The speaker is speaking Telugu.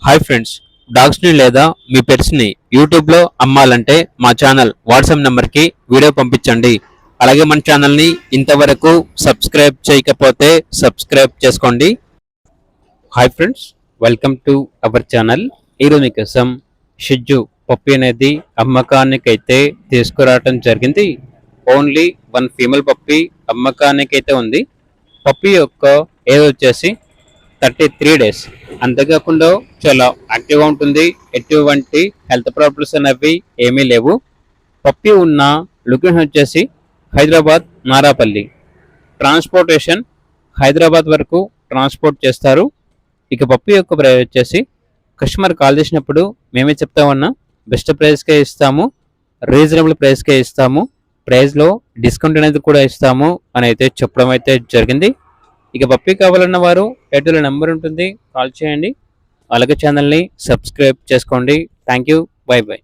హాయ్ ఫ్రెండ్స్, డాగ్స్ని లేదా మీ పెట్స్ని యూట్యూబ్లో అమ్మాలంటే మా ఛానల్ వాట్సాప్ నెంబర్కి వీడియో పంపించండి. అలాగే మన ఛానల్ని ఇంతవరకు సబ్స్క్రైబ్ చేయకపోతే సబ్స్క్రైబ్ చేసుకోండి. Hi friends, welcome to our channel. ఈరోజు మీకోసం షిజ్జు పప్పి అనేది అమ్మకానికైతే తీసుకురావటం జరిగింది. ఓన్లీ వన్ ఫీమేల్ పప్పి అమ్మకానికైతే ఉంది. పప్పి యొక్క ఏజ్ వచ్చేసి 33 days. అంతేకాకుండా చాలా యాక్టివ్గా ఉంటుంది. ఎటువంటి హెల్త్ ప్రాబ్లమ్స్ అనేవి ఏమీ లేవు. పప్పి ఉన్న లొకేషన్ వచ్చేసి హైదరాబాద్ నారాపల్లి. ట్రాన్స్పోర్టేషన్ హైదరాబాద్ వరకు ట్రాన్స్పోర్ట్ చేస్తారు. ఇక పప్పి యొక్క ప్రైస్ వచ్చేసి కస్టమర్ కాల్ చేసినప్పుడు మేమే చెప్తామన్నా బెస్ట్ ప్రైస్కే ఇస్తాము, రీజనబుల్ ప్రైస్కే ఇస్తాము, ప్రైస్లో డిస్కౌంట్ అనేది కూడా ఇస్తాము అని అయితే చెప్పడం అయితే జరిగింది. ఇక పప్పి కావాలన్న వారు ఎయిర్టెల్ నెంబర్ ఉంటుంది, కాల్ చేయండి. అలాగే ఛానల్ని సబ్స్క్రైబ్ చేసుకోండి. Thank you, by by.